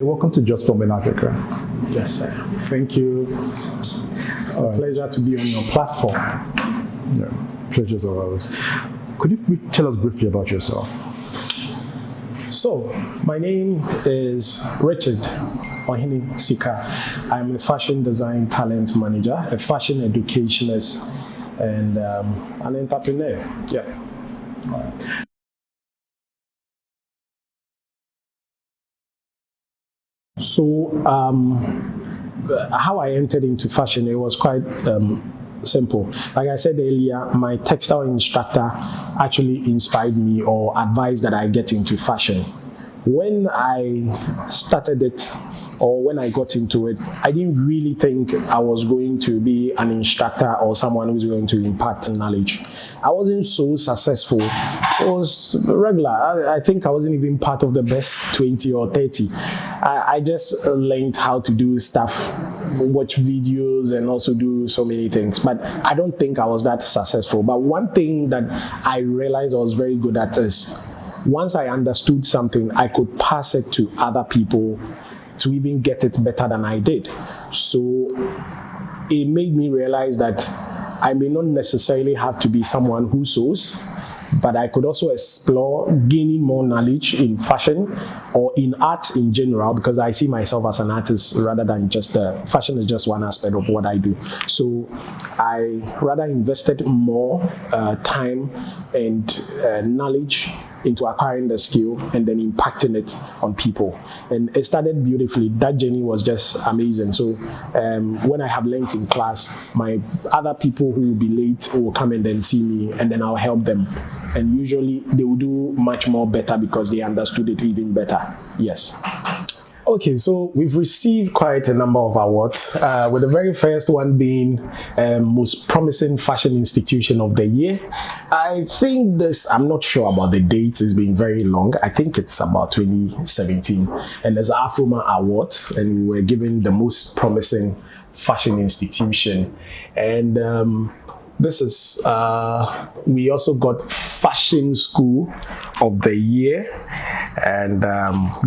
Welcome to Just for Men Africa. Yes, sir. Thank you. It's a pleasure to be on your platform. Yeah, pleasure's all ours. Could you tell us briefly about yourself? So, my name is Richard Ohini Sika. I'm a fashion design talent manager, a fashion educationist, and an entrepreneur. Yeah. So, how I entered into fashion, it was quite simple. Like I said earlier, my textile instructor actually inspired me or advised that I get into fashion. When I started it, or when I got into it, I didn't really think I was going to be an instructor or someone who's going to impart knowledge. I wasn't so successful. It was regular. I think I wasn't even part of the best 20 or 30. I just learned how to do stuff, watch videos, and also do so many things. But I don't think I was that successful. But one thing that I realized I was very good at is once I understood something, I could pass it to other people to even get it better than I did. So it made me realize that I may not necessarily have to be someone who sews, but I could also explore gaining more knowledge in fashion or in art in general, because I see myself as an artist rather than just fashion is just one aspect of what I do. So I rather invested more time and knowledge into acquiring the skill and then impacting it on people. And it started beautifully. That journey was just amazing. So when I have learned in class, my other people who will be late will come and then see me, and then I'll help them. And usually they will do much more better because they understood it even better. Yes. Okay, so we've received quite a number of awards, with the very first one being Most Promising Fashion Institution of the Year. I think this, I'm not sure about the date, it's been very long. I think it's about 2017. And there's AFROMA Awards, and we were given the Most Promising Fashion Institution. And this is, we also got Fashion School of the Year. And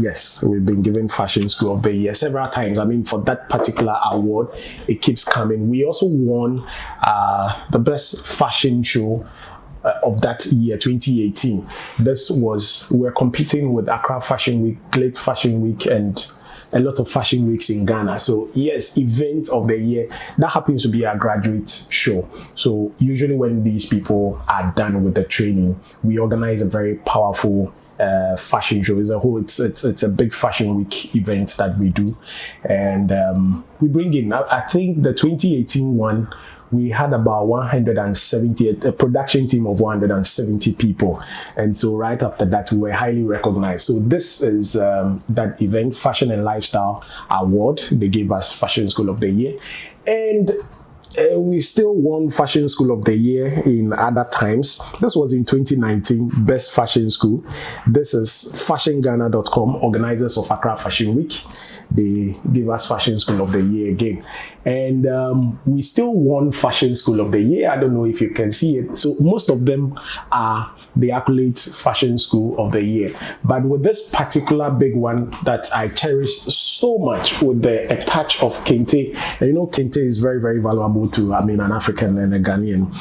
yes, we've been given Fashion School of the Year several times. I mean, for that particular award, it keeps coming. We also won the Best Fashion Show of that year, 2018. We're competing with Accra Fashion Week, Glade Fashion Week, and a lot of fashion weeks in Ghana. So yes, event of the year, that happens to be a graduate show. So usually when these people are done with the training, we organize a very powerful fashion show. It's a big fashion week event that we do. And we bring in, I think the 2018 one, we had about 170, a production team of 170 people. And so right after that, we were highly recognized. So this is that event, Fashion and Lifestyle Award. They gave us Fashion School of the Year. And we still won Fashion School of the Year in other times. This was in 2019, Best Fashion School. This is FashionGhana.com, organizers of Accra Fashion Week. They give us Fashion School of the Year again. And we still won Fashion School of the Year. I don't know if you can see it. So most of them are the accolades Fashion School of the Year. But with this particular big one that I cherish so much, with a touch of Kente, and you know Kente is very, very valuable to, an African and a Ghanaian.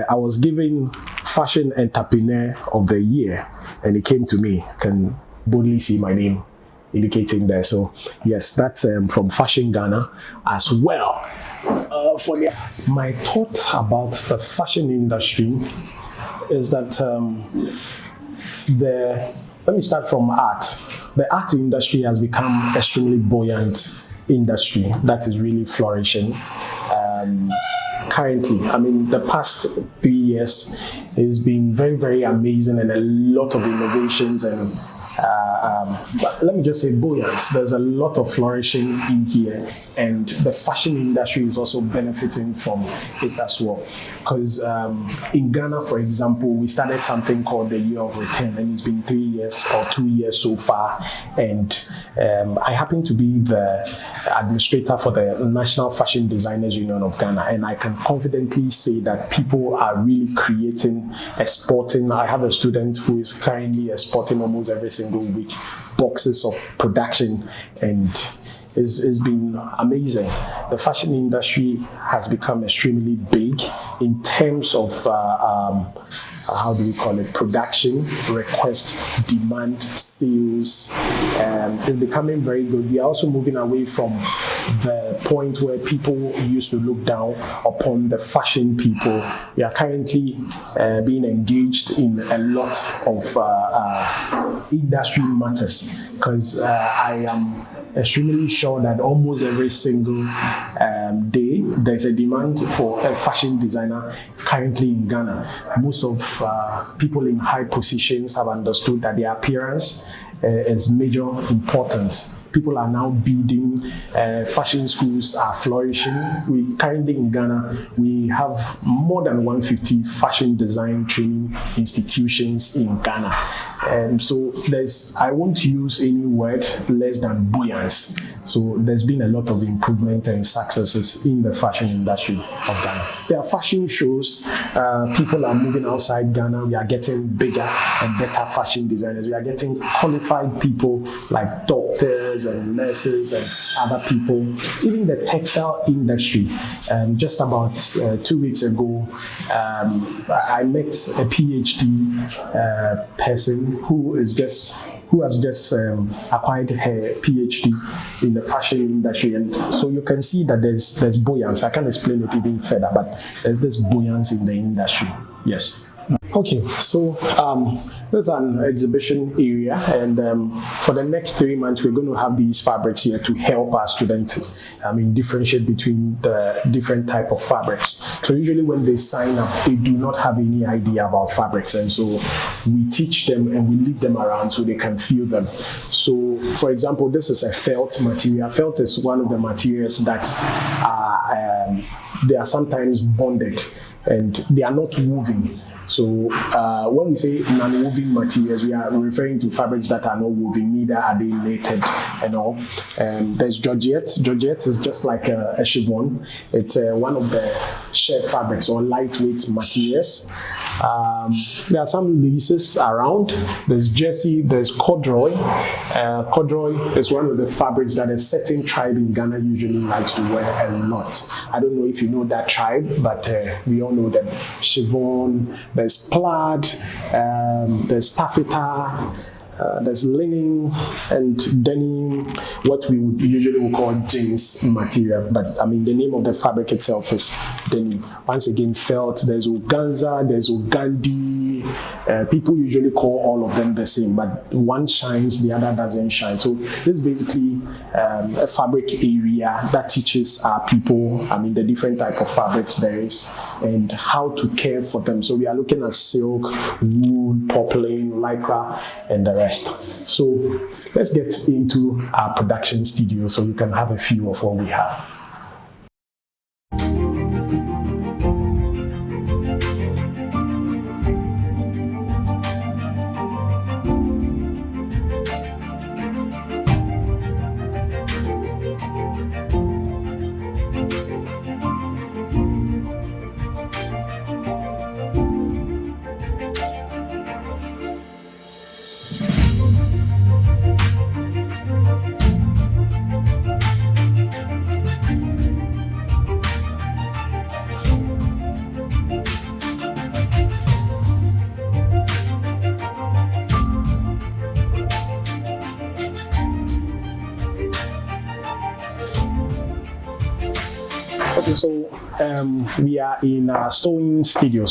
I was given Fashion Entrepreneur of the Year, and it came to me. You can boldly see my name indicating there. So yes, that's from Fashion Ghana as well. My thought about the fashion industry is that let me start from art. The art industry has become extremely buoyant industry that is really flourishing. Currently, the past 3 years has been very, very amazing, and a lot of innovations and but let me just say buoyant. There's a lot of flourishing in here, and the fashion industry is also benefiting from it as well. Because in Ghana, for example, we started something called the Year of Return, and it's been 3 years or 2 years so far. And I happen to be the administrator for the National Fashion Designers Union of Ghana, and I can confidently say that people are really creating, exporting. I have a student who is currently exporting almost every single week boxes of production, and it's been amazing. The fashion industry has become extremely big in terms of how do we call it, production, request, demand, sales. It's becoming very good. We are also moving away from the point where people used to look down upon the fashion people. We are currently being engaged in a lot of industry matters, because I am extremely sure that almost every single day there's a demand for a fashion designer currently in Ghana. Most of people in high positions have understood that their appearance is major importance. People are now bidding, fashion schools are flourishing. We currently in Ghana, we have more than 150 fashion design training institutions in Ghana. And so I won't use any word less than buoyance. So there's been a lot of improvement and successes in the fashion industry of Ghana. There are fashion shows, people are moving outside Ghana. We are getting bigger and better fashion designers. We are getting qualified people like doctors and nurses and other people. Even the textile industry. Just about 2 weeks ago, I met a PhD person who has just acquired her PhD in the fashion industry, and so you can see that there's buoyance. I can't explain it even further, but there's this buoyance in the industry. Yes. Okay, so this is an exhibition area, and for the next 3 months, we're going to have these fabrics here to help our students, differentiate between the different type of fabrics. So usually when they sign up, they do not have any idea about fabrics, and so we teach them and we lead them around so they can feel them. So, for example, this is a felt material. Felt is one of the materials that they are sometimes bonded and they are not woven. So when we say non-woven materials, we are referring to fabrics that are not woven, neither are they knitted and all. There's Georgette. Georgette is just like a chiffon. It's one of the sheer fabrics or lightweight materials. There are some laces around. There's jersey, there's corduroy. Corduroy is one of the fabrics that a certain tribe in Ghana usually likes to wear a lot. I don't know if you know that tribe, but we all know them. Chiffon, there's plaid, there's taffeta, there's linen and denim, what we would usually call jeans material, but the name of the fabric itself is denim. Once again, felt, there's organza, there's organdi. People usually call all of them the same, but one shines, the other doesn't shine. So this is basically a fabric area that teaches our people, the different type of fabrics there is and how to care for them. So we are looking at silk, wool, poplin, lycra, and the rest. So let's get into our production studio so you can have a feel of what we have. Okay, so we are in a sewing studio,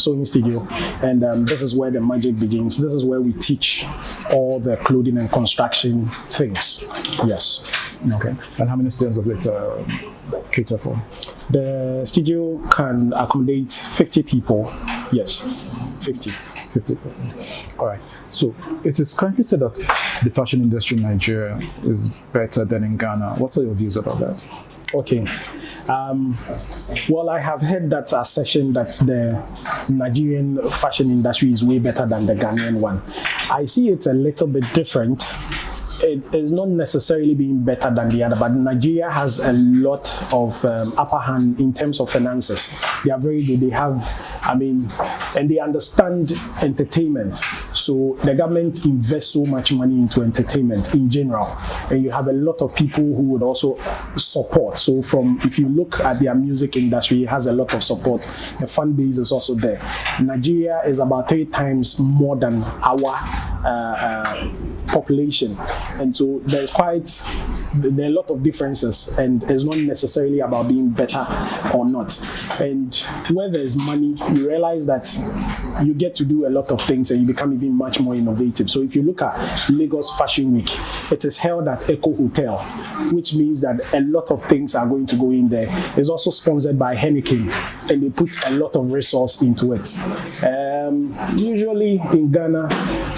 and this is where the magic begins. This is where we teach all the clothing and construction things. Yes. Okay. And how many students does it cater for? The studio can accommodate 50 people. Yes, 50 people. All right. So it is currently said that the fashion industry in Nigeria is better than in Ghana. What are your views about that? Okay. Well, I have heard that assertion that the Nigerian fashion industry is way better than the Ghanaian one. I see it a little bit different it is not necessarily being better than the other, but Nigeria has a lot of upper hand in terms of finances. They are very good. They have, and they understand entertainment. So the government invests so much money into entertainment in general, and you have a lot of people who would also support. So if you look at their music industry, it has a lot of support. The fan base is also there. Nigeria is about 3 times more than our population, and so there are a lot of differences, and it's not necessarily about being better or not. And where there's money, you realize that you get to do a lot of things and you become even much more innovative. So if you look at Lagos Fashion Week, it is held at Echo Hotel, which means that a lot of things are going to go in there. It's also sponsored by Heineken, and they put a lot of resource into it. Usually in Ghana,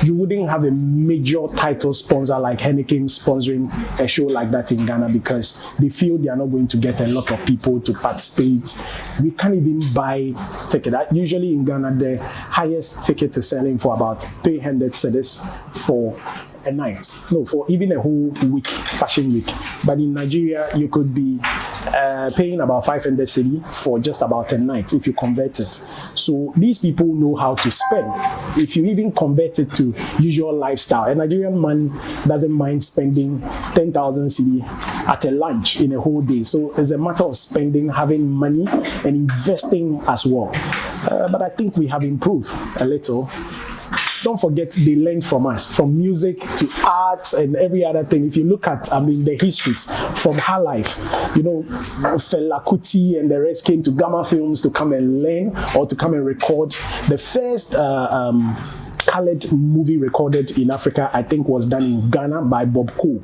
you wouldn't have a major title sponsor like Heineken sponsoring a show like that in Ghana, because they feel they are not going to get a lot of people to participate. We can't even buy ticket. Usually in Ghana, the highest ticket is selling for about 300 cedis for a night. No, for even a whole week, fashion week. But in Nigeria, you could be paying about 500 cedi for just about a night if you convert it. So these people know how to spend. If you even convert it to usual lifestyle, a Nigerian man doesn't mind spending 10,000 cedi at a lunch in a whole day. So it's a matter of spending, having money, and investing as well. But I think we have improved a little. Don't forget, they learned from us, from music to art and every other thing. If you look at, the histories from her life, Fela Kuti and the rest came to Gamma Films to come and learn or to come and record. The first colored movie recorded in Africa, I think, was done in Ghana by Bob Coe.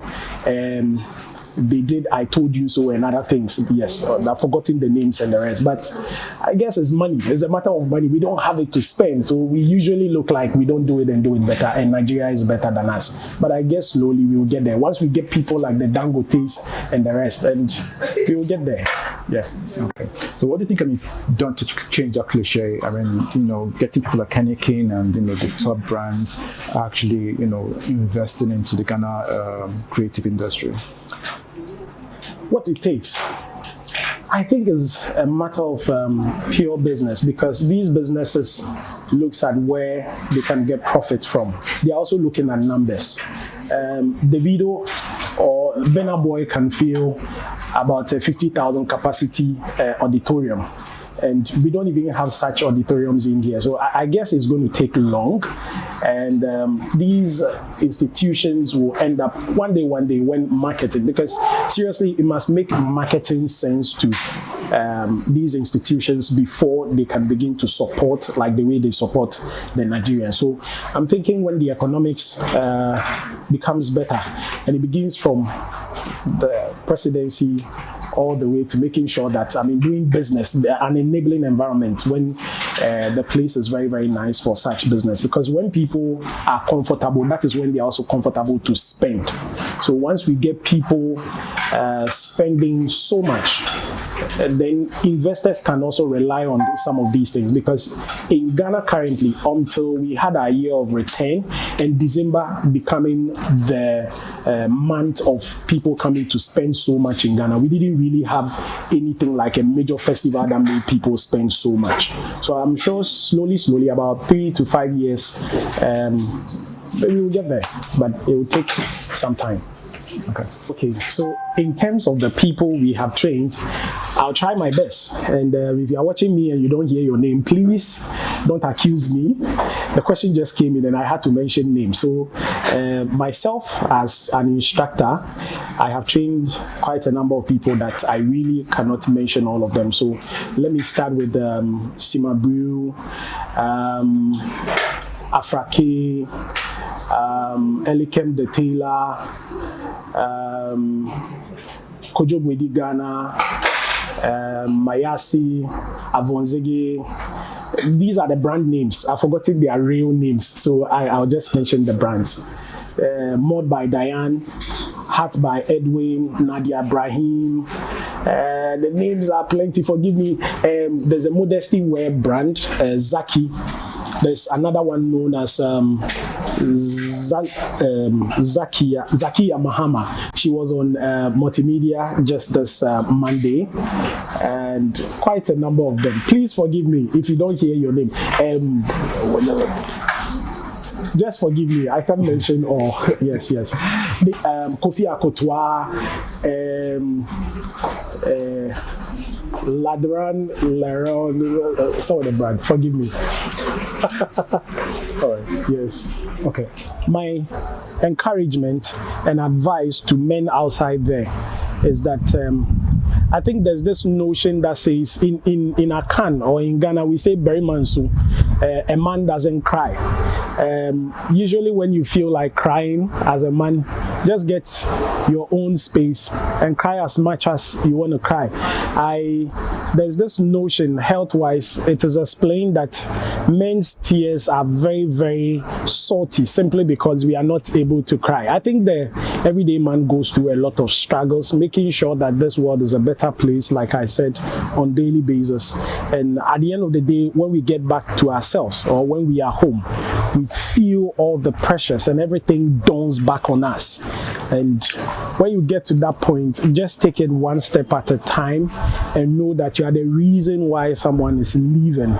They did I Told You So and other things. Yes, I've forgotten the names and the rest. But I guess it's money. It's a matter of money. We don't have it to spend. So we usually look like we don't do it and do it better. And Nigeria is better than us. But I guess slowly we will get there. Once we get people like the Dangotes and the rest, and we will get there. Yeah. Okay. So what do you think can be done to change that cliche? Getting people like Heineken and, the top brands actually, investing into the Ghana creative industry? What it takes, I think, is a matter of pure business, because these businesses looks at where they can get profits from. They are also looking at numbers. Davido or Burna Boy can fill about a 50,000 capacity auditorium. And we don't even have such auditoriums in here. So I guess it's going to take long. And these institutions will end up one day when marketed. Because seriously, it must make marketing sense to these institutions before they can begin to support like the way they support the Nigerians. So I'm thinking when the economics becomes better, and it begins from the presidency all the way to making sure that, doing business, an enabling environment when the place is very, very nice for such business. Because when people are comfortable, that is when they are also comfortable to spend. So once we get people spending so much, then investors can also rely on some of these things. Because in Ghana currently, until we had our year of return, and December becoming the month of people coming to spend so much in Ghana, we didn't really have anything like a major festival that made people spend so much. So I'm sure slowly, about 3 to 5 years, we will get there, but it will take some time. Okay, so in terms of the people we have trained, I'll try my best. And if you are watching me and you don't hear your name, please don't accuse me. The question just came in and I had to mention names. So myself as an instructor, I have trained quite a number of people that I really cannot mention all of them. So let me start with Sima Brew, Afrake, Elikem the Taylor, Kojo Bwedi Ghana, Mayasi, Avonzege. These are the brand names. I've forgotten their real names, so I'll just mention the brands. Mod by Diane, Hat by Edwin, Nadia Brahim. The names are plenty, forgive me. There's a Modesty Wear brand, Zaki. There's another one known as Zakia Mahama. She was on Multimedia just this Monday, and quite a number of them. Please forgive me if you don't hear your name. Just forgive me. I can't mention all. Yes. The, Kofi Akotwa, Ladran, Laron, some of the brand. Forgive me. All right. Yes. Okay. My encouragement and advice to men outside there is that I think there's this notion that says in Akan or in Ghana we say Beri Mansu, a man doesn't cry. Usually when you feel like crying as a man, just get your own space and cry as much as you want to cry. There's this notion health-wise, it is explained that men's tears are very, very salty simply because we are not able to cry. I think the everyday man goes through a lot of struggles, making sure that this world is a better place, like I said, on daily basis. And at the end of the day, when we get back to ourselves or when we are home, we feel all the pressures and everything dawns back on us. And when you get to that point, just take it one step at a time and know that you are the reason why someone is leaving.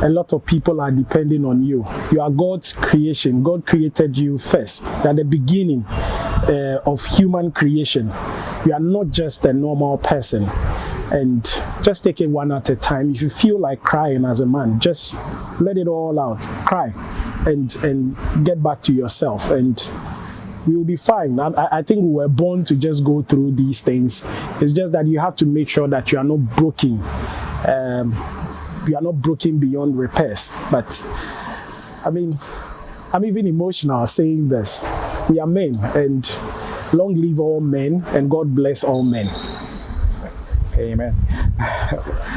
A lot of people are depending on you. You are God's creation. God created you first. You are the beginning of human creation. You are not just a normal person. And just take it one at a time. If you feel like crying as a man, just let it all out. Cry and get back to yourself, and we will be fine. I think we were born to just go through these things. It's just that you have to make sure that you are not broken. You are not broken beyond repairs. But I mean, I'm even emotional saying this. We are men, and long live all men, and God bless all men. Amen.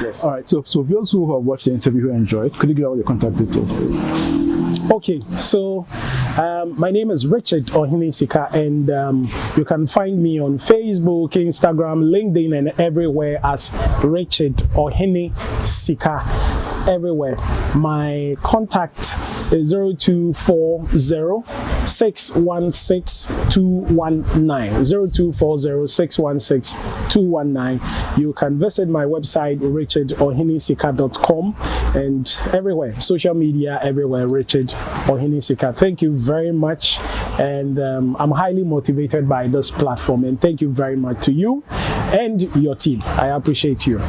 Yes. All right. So those who have watched the interview who enjoyed, could you give out your contact details, please? Okay, so my name is Richard Ohene Sika, and you can find me on Facebook, Instagram, LinkedIn, and everywhere as Richard Ohene Sika. Everywhere. My contact is 0240-616-219. 0240-616-219. You can visit my website, richardohenesika.com, and everywhere, social media, everywhere, Richard Ohene Sika. Thank you very much, and I'm highly motivated by this platform, and thank you very much to you and your team. I appreciate you.